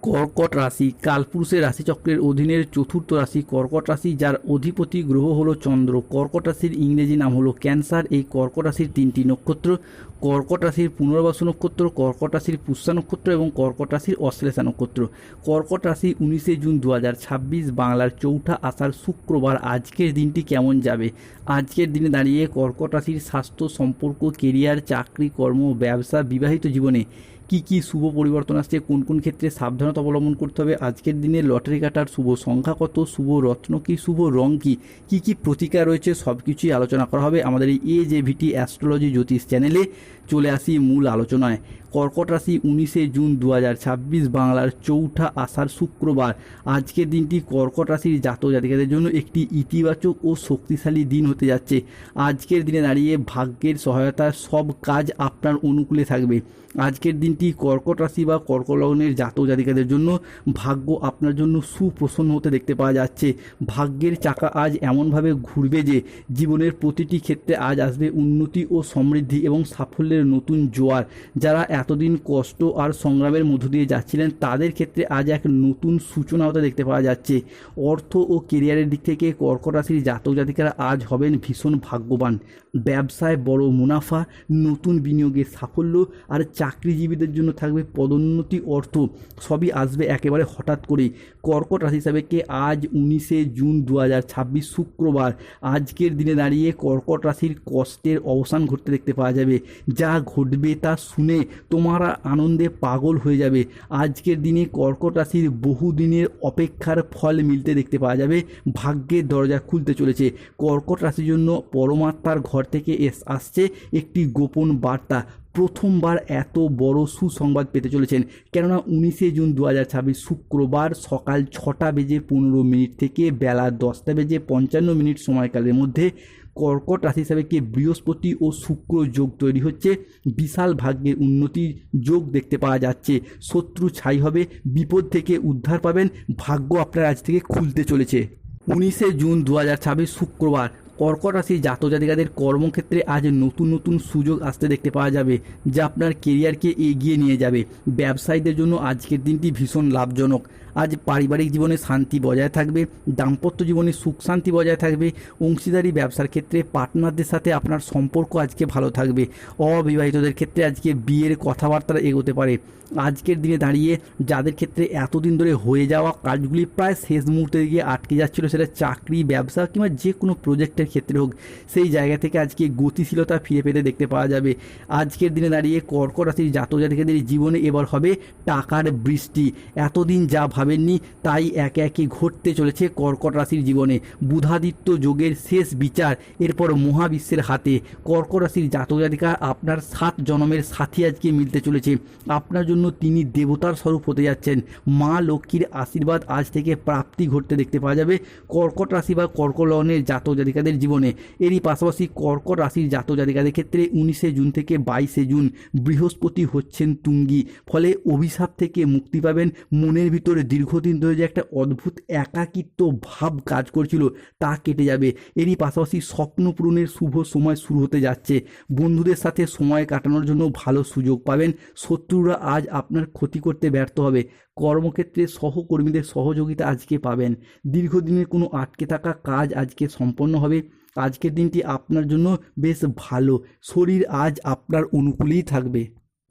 কর্কট রাশি কালপুরুষের রাশিচক্রের অধীনের চতুর্থ রাশি কর্কট রাশি, যার অধিপতি গ্রহ হলো চন্দ্র। কর্কট রাশির ইংরেজি নাম হলো ক্যান্সার। এই কর্কট রাশির তিনটি নক্ষত্র: কর্কট রাশির পুনর্বাসু নক্ষত্র, কর্কট রাশির পুষ্যা নক্ষত্র এবং কর্কট রাশির অশ্লেষা নক্ষত্র। কর্কট রাশি 19 জুন 2026 বাংলার চৌঠা আষাঢ় শুক্রবার। আজকের দিনটি কেমন যাবে? আজকের দিনে দাঁড়িয়ে কর্কট রাশির স্বাস্থ্য, সম্পর্ক, কেরিয়ার, চাকরি, কর্ম, ব্যবসা, বিবাহিত জীবনে কি কি শুভ পরিবর্তন আসছে, কোন কোন ক্ষেত্রে সাবধানতা অবলম্বন করতে হবে, আজকের দিনে লটারি কাটার শুভ সংখ্যা কত, শুভ রত্ন কি, শুভ রং কি, কি কি প্রতিকার রয়েছে, সব কিছুই আলোচনা করা হবে আমাদের এই AJVT অ্যাস্ট্রোলজি জ্যোতিষ চ্যানেলে। চলে আসি মূল আলোচনায়। কর্কট রাশি 19 জুন 2026 বাংলার চৌঠা আষাঢ় শুক্রবার। আজকের দিনটি কর্কট রাশির জাতক জাতিকাদের জন্য একটি ইতিবাচক ও শক্তিশালী দিন হতে যাচ্ছে। আজকের দিনে দাঁড়িয়ে ভাগ্যের সহায়তায় সব কাজ আপনার অনুকূলে থাকবে। আজকের দিনটি কর্কট রাশি বা কর্কট লগ্নের জাতক জাতিকাদের জন্য ভাগ্য আপনার জন্য সুপ্রসন্ন হতে দেখতে পাওয়া যাচ্ছে। ভাগ্যের চাকা আজ এমনভাবে ঘুরবে যে জীবনের প্রতিটি ক্ষেত্রে আজ আসবে উন্নতি ও সমৃদ্ধি এবং সাফল্যের নতুন জোয়ার। যারা এতদিন কষ্ট আর সংগ্রামের মধ্য দিয়ে যাচ্ছিলেন তাদের ক্ষেত্রে আজ এক নতুন সূচনা হতে দেখতে পাওয়া যাচ্ছে। অর্থ ও কেরিয়ারের দিক থেকে কর্কট রাশির জাতক জাতিকারা আজ হবেন ভীষণ ভাগ্যবান। ব্যবসায় বড় মুনাফা, নতুন বিনিয়োগের সাফল্য আর চাকরিজীবীদের জন্য থাকবে পদোন্নতি, অর্থ সবই আসবে একেবারে হঠাৎ করেই। কর্কট রাশি হিসাবে আজ 19 জুন 2026 শুক্রবার। আজকের দিনে দাঁড়িয়ে কর্কট রাশির কষ্টের অবসান ঘটতে দেখতে পাওয়া যাবে। যা ঘটবে তা শুনে তোমরা আনন্দে পাগল হয়ে যাবে। আজকের দিনে কর্কট রাশির বহুদিনের অপেক্ষার ফল মিলতে দেখতে পাওয়া যাবে। ভাগ্যের দরজা খুলতে চলেছে। কর্কট রাশির জন্য পরমাত্মার ঘর থেকে আসছে একটি গোপন বার্তা। প্রথমবার এত বড় সুসংবাদ পেতে চলেছেন, কেননা 19 জুন 2026 শুক্রবার সকাল 6:15 থেকে বেলা 10:55 সময়কালের মধ্যে কর্কট রাশি হিসাবে বৃহস্পতি ও শুক্র যোগ তৈরি হচ্ছে। বিশাল ভাগ্যের উন্নতির যোগ দেখতে পাওয়া যাচ্ছে। শত্রু ছাই হবে, বিপদ থেকে উদ্ধার পাবেন। ভাগ্য আপনার আজ থেকে খুলতে চলেছে। 19 জুন 2026 শুক্রবার কর্কট রাশির জাতক জাতিকাদের কর্মক্ষেত্রে আজ নতুন নতুন সুযোগ আসতে দেখতে পাওয়া যাবে, যা আপনার কেরিয়ারকে এগিয়ে নিয়ে যাবে। ব্যবসায়ীদের জন্য আজকের দিনটি ভীষণ লাভজনক। আজ পারিবারিক জীবনে শান্তি বজায় থাকবে, দাম্পত্য জীবনে সুখ শান্তি বজায় থাকবে। অংশীদারি ব্যবসার ক্ষেত্রে পার্টনারদের সাথে আপনার সম্পর্ক আজকে ভালো থাকবে। অবিবাহিতদের ক্ষেত্রে আজকে বিয়ের কথাবার্তা এগোতে পারে। আজকের দিনে দাঁড়িয়ে যাদের ক্ষেত্রে এতদিন ধরে হয়ে যাওয়া কাজগুলি প্রায় শেষ মুহূর্তে গিয়ে আটকে যাচ্ছিল, সেটা চাকরি, ব্যবসা কিংবা যে কোনো প্রজেক্টের ক্ষেত্রে হোক, সেই জায়গা থেকে আজকে গতিশীলতা ফিরে পেতে দেখতে পাওয়া যাবে। আজকের দিনে দাঁড়িয়ে কর্কট রাশির জাতক জাতিকাদের জীবনে এবার হবে টাকার বৃষ্টি। এতদিন যা ভাবেননি তাই একে একে ঘটতে চলেছে কর্কট রাশির জীবনে। বুধাদিত্য যোগের শেষ বিচার এরপর মহাবিশ্বের হাতে। কর্কট রাশির জাতক জাতিকা আপনার 7 জন্মের সাথী আজকে মিলতে চলেছে। আপনার জন্য তিনি দেবতার স্বরূপ হতে যাচ্ছেন। মা লক্ষ্মীর আশীর্বাদ আজ থেকে প্রাপ্তি ঘটতে দেখতে পাওয়া যাবে কর্কট রাশি বা কর্কট লগ্নের জাতক জাতিকাদের জীবনে। এরই পাশাপাশি কর্কট রাশির জাতক জাতিকাদের ক্ষেত্রে 19 জুন থেকে 22 জুন বৃহস্পতি হচ্ছেন তুঙ্গি। ফলে অভিশাপ থেকে মুক্তি পাবেন। মনের ভিতরে দীর্ঘদিন ধরে যে একটা অদ্ভুত একাকিত্ব ভাব কাজ করছিল তা কেটে যাবে। এরই পাশাপাশি স্বপ্ন পূরণের শুভ সময় শুরু হতে যাচ্ছে। বন্ধুদের সাথে সময় কাটানোর জন্য ভালো সুযোগ পাবেন। শত্রুরা আজ আপনার ক্ষতি করতে ব্যর্থ হবে। কর্মক্ষেত্রে সহকর্মীদের সহযোগিতা আজকে পাবেন। দীর্ঘদিনের কোনো আটকে থাকা কাজ আজকে সম্পন্ন হবে। আজকের দিনটি আপনার জন্য বেশ ভালো। শরীর আজ আপনার অনুকূলেই থাকবে।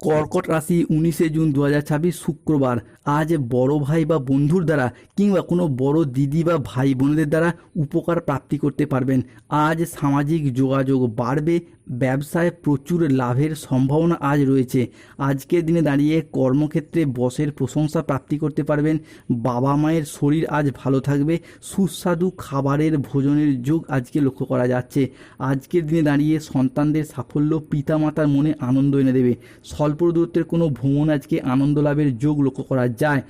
কর্কট রাশি 19 জুন 2026 শুক্রবার। আজ বড় ভাই বা বন্ধুর দ্বারা কিংবা কোনো বড় দিদি বা ভাই বোনদের দ্বারা উপকার প্রাপ্তি করতে পারবেন। আজ সামাজিক যোগাযোগ বাড়বে। ব্যবসায় প্রচুর লাভের সম্ভাবনা আজ রয়েছে। আজকের দিনে দাঁড়িয়ে কর্মক্ষেত্রে বসের প্রশংসা প্রাপ্তি করতে পারবেন। বাবা মায়ের শরীর আজ ভালো থাকবে। সুস্বাদু খাবারের ভোজনের যোগ আজকে লক্ষ্য করা যাচ্ছে। আজকের দিনে দাঁড়িয়ে সন্তানদের সাফল্য পিতামাতার মনে আনন্দ এনে দেবে। স্বল্প দূরত্বের কোনো ভ্রমণ আজকে আনন্দ লাভের যোগ লক্ষ্য করা যায়।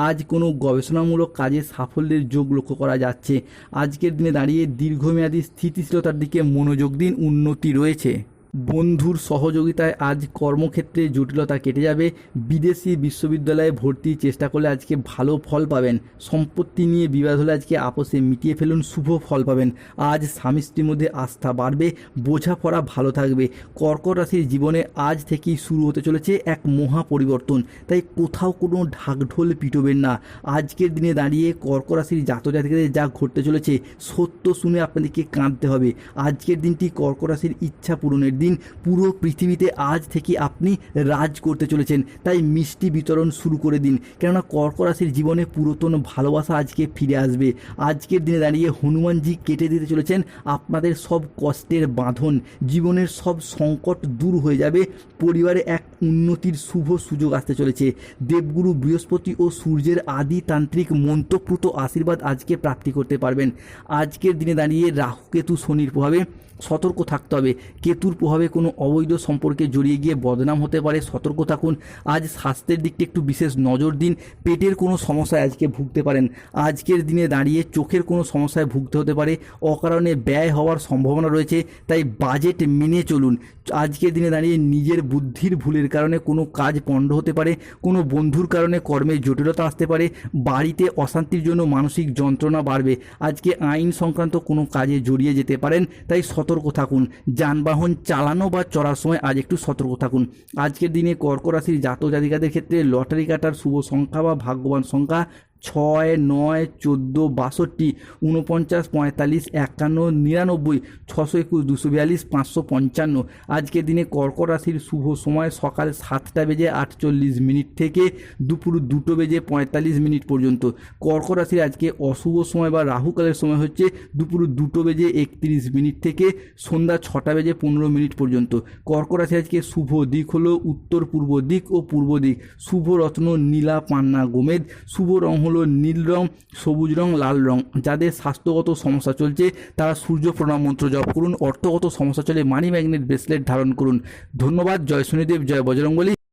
আজ কোনো গবেষণামূলক কাজে সাফল্যের যোগ লক্ষ্য করা যাচ্ছে। আজকের দিনে দাঁড়িয়ে দীর্ঘমেয়াদী স্থিতিশীলতার দিকে মনোযোগ দিন, উন্নতি রয়েছে। বন্ধুর সহযোগিতায় আজ কর্মক্ষেত্রে জটিলতা কেটে যাবে। বিদেশি বিশ্ববিদ্যালয়ে ভর্তির চেষ্টা করলে আজকে ভালো ফল পাবেন। সম্পত্তি নিয়ে বিবাদ হলে আজকে আপোষে মিটিয়ে ফেলুন, শুভ ফল পাবেন। আজ স্বামী স্ত্রীর মধ্যে আস্থা বাড়বে, বোঝাপড়া ভালো থাকবে। কর্কট রাশির জীবনে আজ থেকেই শুরু হতে চলেছে এক মহা পরিবর্তন, তাই কোথাও কোনো ঢাকঢোল পিটবেন না। আজকের দিনে দাঁড়িয়ে কর্কট রাশির জাতজাতিকাদের যা ঘটতে চলেছে সত্য শুনে আপনাদেরকে কাঁদতে হবে। আজকের দিনটি কর্কট রাশির ইচ্ছা পূরণের দিন। পুরো পৃথিবীতে আজ থেকে আপনি রাজ করতে চলেছেন, তাই মিষ্টি বিতরণ শুরু করে দিন, কেননা কর্কট রাশির জীবনে পুরাতন ভালোবাসা আজকে ফিরে আসবে। আজকের দিনে দাঁড়িয়ে হনুমানজি কেটে দিতে চলেছেন আপনাদের সব কষ্টের বাঁধন। জীবনের সব সংকট দূর হয়ে যাবে। পরিবারে এক উন্নতির শুভ সুযোগ আসতে চলেছে। দেবগুরু বৃহস্পতি ও সূর্যের আদি তান্ত্রিক মন্ত্রপ্রুত আশীর্বাদ আজকে প্রাপ্তি করতে পারবেন। আজকের দিনে দাঁড়িয়ে রাহু কেতু শনির প্রভাবে সতর্ক থাকতে হবে। কেতুর প্রভাবে কোনো অবৈধ সম্পর্কে জড়িয়ে গিয়ে বদনাম হতে পারে, সতর্ক থাকুন। আজ স্বাস্থ্যের দিকটা একটু বিশেষ নজর দিন। পেটের কোনো সমস্যায় আজকে ভুগতে পারেন। আজকের দিনে দাঁড়িয়ে চোখের কোনো সমস্যায় ভুগতে হতে পারে, অকারণে ব্যয় হওয়ার সম্ভাবনা রয়েছে, তাই বাজেট মেনে চলুন। আজকের দিনে দাঁড়িয়ে নিজের বুদ্ধির ভুলের কারণে কোনো কাজ পণ্ড হতে পারে, কোনো বন্ধুর কারণে কর্মে জটিলতা আসতে পারে, বাড়িতে অশান্তির জন্য মানসিক যন্ত্রণা বাড়বে। আজকে আইন সংক্রান্ত কোনো কাজে জড়িয়ে যেতে পারেন, তাই সতর্ক থাকুন। যানবাহন চালানো বা চড়ার সময় আজ একটু সতর্ক থাকুন। আজকের দিনে কর্কট রাশির জাতক জাতিকাদের ক্ষেত্রে লটারি কাটার শুভ সংখ্যা বা ভাগ্যবান সংখ্যা 6, 9, 14, 62, 49, 45, 51, 99, 621, 242, 555। আজকের দিনে কর্কট রাশির শুভ সময় সকাল 7:48 থেকে দুপুর 2:45 পর্যন্ত। কর্কট রাশির আজকে অশুভ সময় বা রাহুকালের সময় হচ্ছে দুপুর 2:31 থেকে সন্ধ্যা 6:15 পর্যন্ত। কর্কট রাশি আজকে শুভ দিক হলো উত্তর পূর্ব দিক ও পূর্ব দিক। শুভ রত্ন নীলা পান্না গোমেদ। শুভ রং হলো নীল রং, সবুজ রং, লাল রং। যাদের স্বাস্থ্যগত সমস্যা চলছে তারা সূর্য প্রণাম মন্ত্র জপ করুন। অর্থগত সমস্যা চলে মানি ম্যাগনেট ব্রেসলেট ধারণ করুন। ধন্যবাদ। জয় শনিদেব, জয় বজরংবলী।